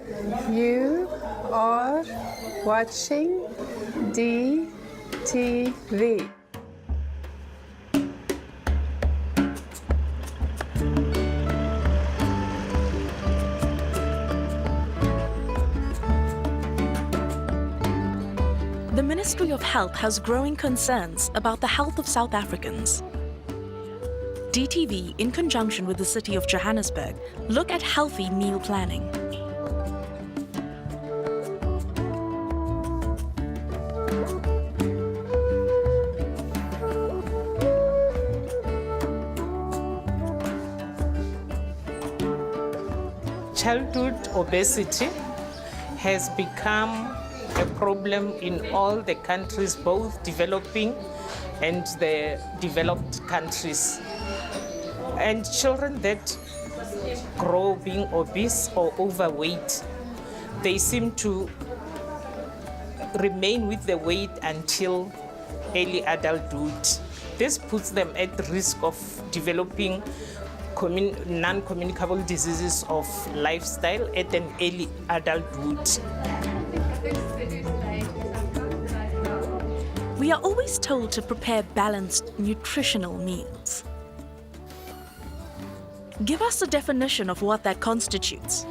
You are watching DTV. The Ministry of Health has growing concerns about the health of South Africans. DTV, in conjunction with the City of Johannesburg, look at healthy meal planning. Childhood obesity has become a problem in all the countries, both developing and the developed countries. And children that grow being obese or overweight, they seem to remain with the weight until early adulthood. This puts them at risk of developing non-communicable diseases of lifestyle at an early adulthood. We are always told to prepare balanced, nutritional meals. Give us a definition of what that constitutes.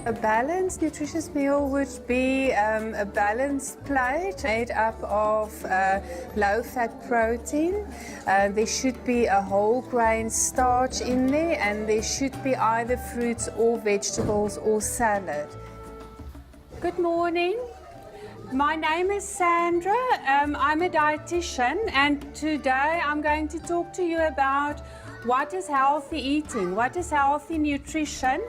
A balanced nutritious meal would be a balanced plate made up of low-fat protein. There should be a whole grain starch in there, and there should be either fruits or vegetables or salad. Good morning. My name is Sandra. I'm a dietitian, and today I'm going to talk to you about what is healthy eating, what is healthy nutrition.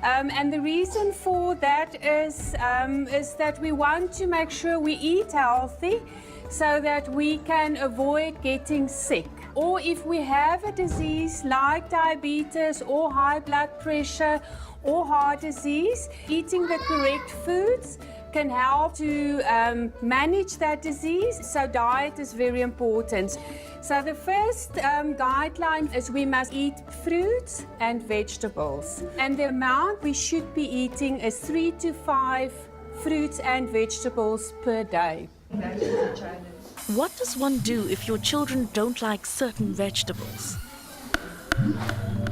And the reason for that is that we want to make sure we eat healthy so that we can avoid getting sick. Or if we have a disease like diabetes or high blood pressure or heart disease, eating the correct foods can help to manage that disease. So diet is very important. So the first guideline is we must eat fruits and vegetables. And the amount we should be eating is 3 to 5 fruits and vegetables per day. That is a challenge. What does one do if your children don't like certain vegetables?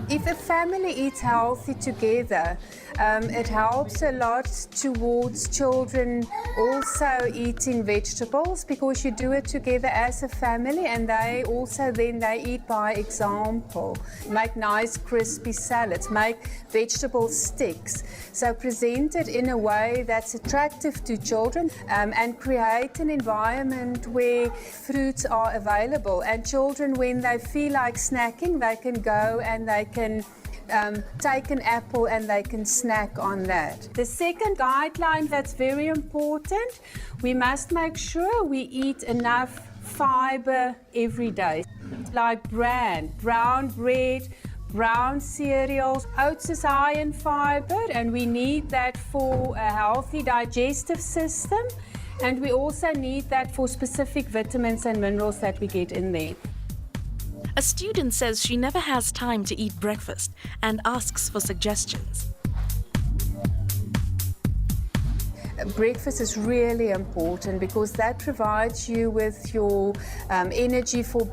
If a family eats healthy together, it helps a lot towards children also eating vegetables, because you do it together as a family, and they eat by example. Make nice crispy salads, make vegetable sticks. So present it in a way that's attractive to children, and create an environment where fruits are available. And children, when they feel like snacking, they can go and they can take an apple and they can snack on that. The second guideline that's very important, we must make sure we eat enough fiber every day, like brown bread, brown cereals. Oats is high in fiber, and we need that for a healthy digestive system, and we also need that for specific vitamins and minerals that we get in there. A student says she never has time to eat breakfast and asks for suggestions. Breakfast is really important because that provides you with your energy for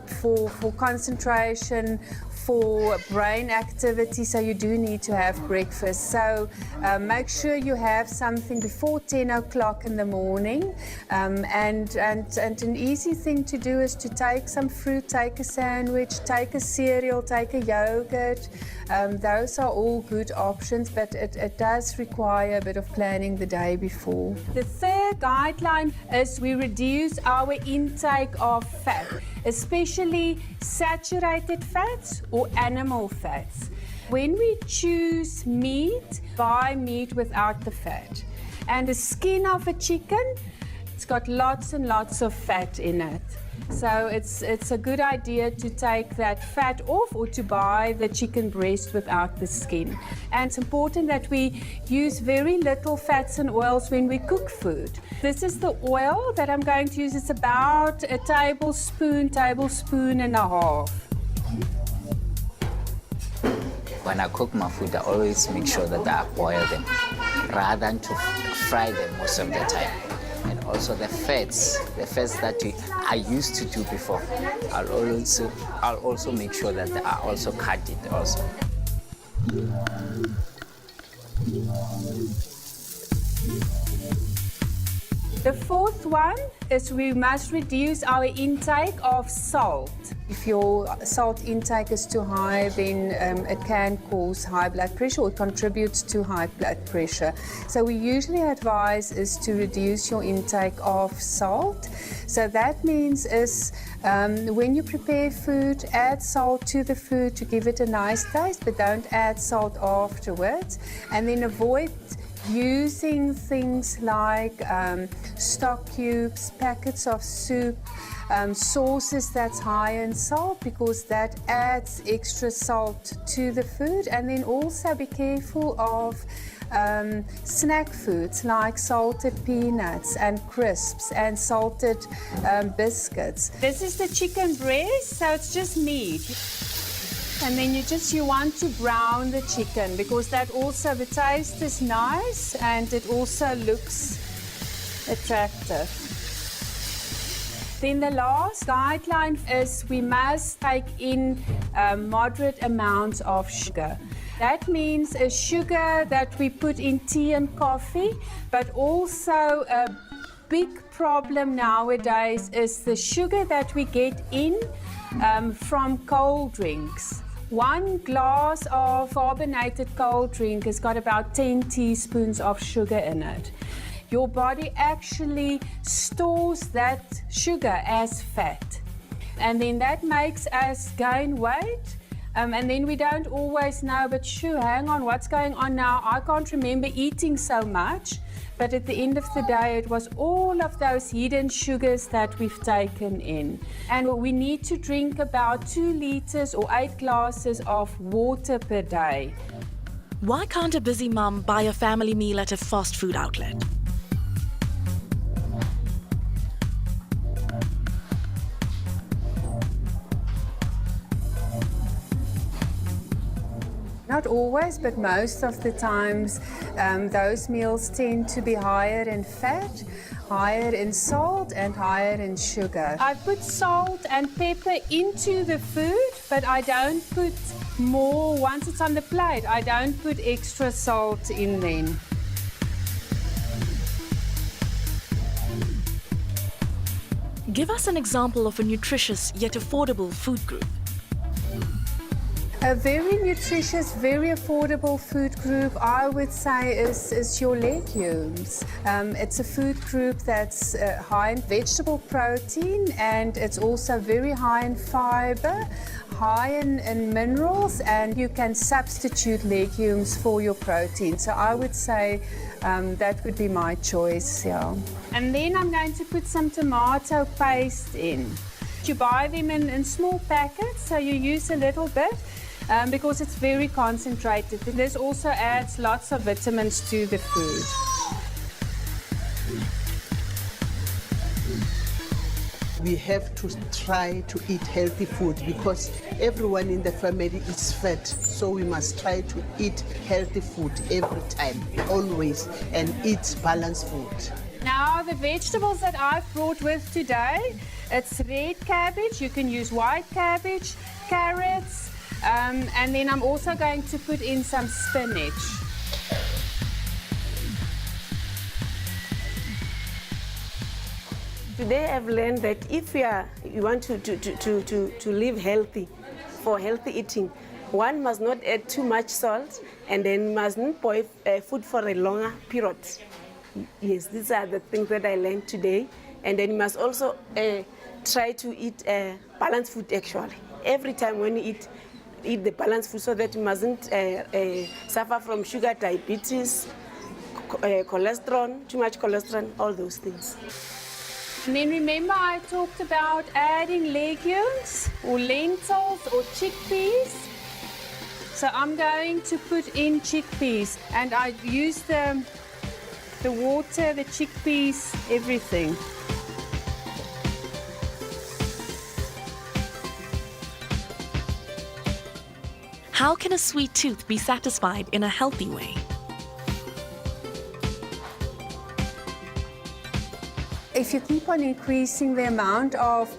concentration, for brain activity, so you do need to have breakfast. So make sure you have something before 10 o'clock in the morning. And an easy thing to do is to take some fruit, take a sandwich, take a cereal, take a yogurt. Those are all good options, but it does require a bit of planning the day before. The third guideline is we reduce our intake of fat, especially saturated fats or animal fats. When we choose meat, buy meat without the fat. And the skin of a chicken, it's got lots and lots of fat in it. So it's a good idea to take that fat off, or to buy the chicken breast without the skin. And it's important that we use very little fats and oils when we cook food. This is the oil that I'm going to use. It's about a tablespoon and a half. when I cook my food, I always make sure that I boil them rather than to fry them most of the time. And also the fats that I used to do before, I'll also make sure that I also cut it also. The fourth one is we must reduce our intake of salt. If your salt intake is too high, then it can cause high blood pressure or contribute to high blood pressure. So we usually advise is to reduce your intake of salt. So that means is when you prepare food, add salt to the food to give it a nice taste, but don't add salt afterwards. And then avoid using things like stock cubes, packets of soup, sauces that's high in salt, because that adds extra salt to the food. And then also be careful of snack foods like salted peanuts and crisps and salted biscuits. This is the chicken breast, so it's just meat. And then you want to brown the chicken, because that also, the taste is nice and it also looks attractive. Then the last guideline is we must take in moderate amounts of sugar. That means a sugar that we put in tea and coffee, but also a big problem nowadays is the sugar that we get in from cold drinks. 1 glass of carbonated cold drink has got about 10 teaspoons of sugar in it. Your body actually stores that sugar as fat. And then that makes us gain weight. And then we don't always know, but hang on, what's going on now? I can't remember eating so much. But at the end of the day, it was all of those hidden sugars that we've taken in. And we need to drink about 2 liters or 8 glasses of water per day. Why can't a busy mum buy a family meal at a fast food outlet? Not always, but most of the times those meals tend to be higher in fat, higher in salt and higher in sugar. I put salt and pepper into the food, but I don't put more once it's on the plate. I don't put extra salt in then. Give us an example of a nutritious yet affordable food group. A very nutritious, very affordable food group, I would say, is your legumes. It's a food group that's high in vegetable protein, and it's also very high in fiber, high in minerals, and you can substitute legumes for your protein. So I would say that would be my choice, yeah. And then I'm going to put some tomato paste in. You buy them in small packets, so you use a little bit. Because it's very concentrated. This also adds lots of vitamins to the food. We have to try to eat healthy food because everyone in the family is fat. So we must try to eat healthy food every time, always, and eat balanced food. Now the vegetables that I've brought with today, it's red cabbage, you can use white cabbage, carrots, and then I'm also going to put in some spinach. Today I've learned that if you want to live healthy, for healthy eating, one must not add too much salt and then must not boil food for a longer period. Yes, these are the things that I learned today. And then you must also try to eat balanced food actually. Every time when you eat the balanced food so that you mustn't suffer from sugar, diabetes, cholesterol, too much cholesterol, all those things. And then remember I talked about adding legumes or lentils or chickpeas. So I'm going to put in chickpeas, and I use the water, the chickpeas, everything. How can a sweet tooth be satisfied in a healthy way? If you keep on increasing the amount of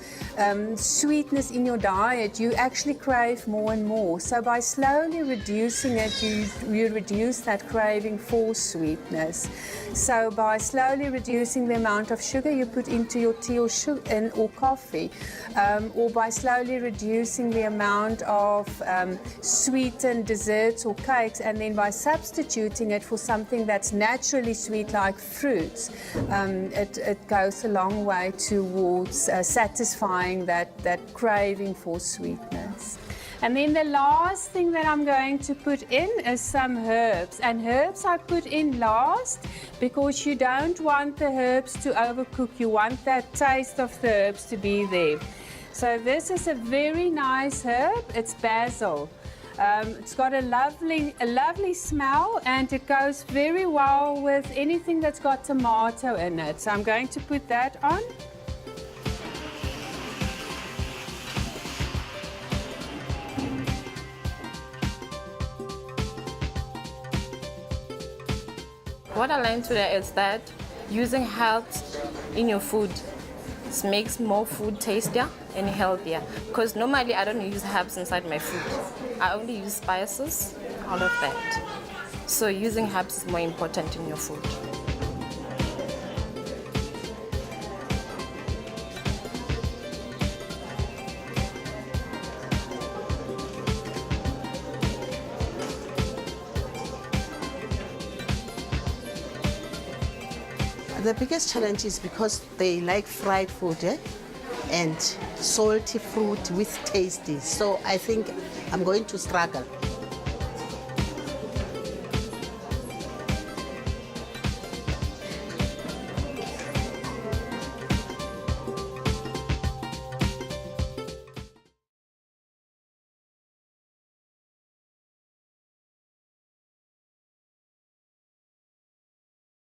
sweetness in your diet, you actually crave more and more. So by slowly reducing it, you reduce that craving for sweetness. So by slowly reducing the amount of sugar you put into your tea or coffee, or by slowly reducing the amount of sweetened desserts or cakes, and then by substituting it for something that's naturally sweet like fruits, it goes a long way towards satisfying that craving for sweetness. And then the last thing that I'm going to put in is some herbs. And herbs I put in last because you don't want the herbs to overcook. You want that taste of the herbs to be there. So this is a very nice herb. It's basil. It's got a lovely smell, and it goes very well with anything that's got tomato in it. So I'm going to put that on. What I learned today is that using herbs in your food makes more food tastier and healthier. Because normally I don't use herbs inside my food. I only use spices, all of that. So using herbs is more important in your food. The biggest challenge is because they like fried food and salty fruit with tasty. So I think I'm going to struggle.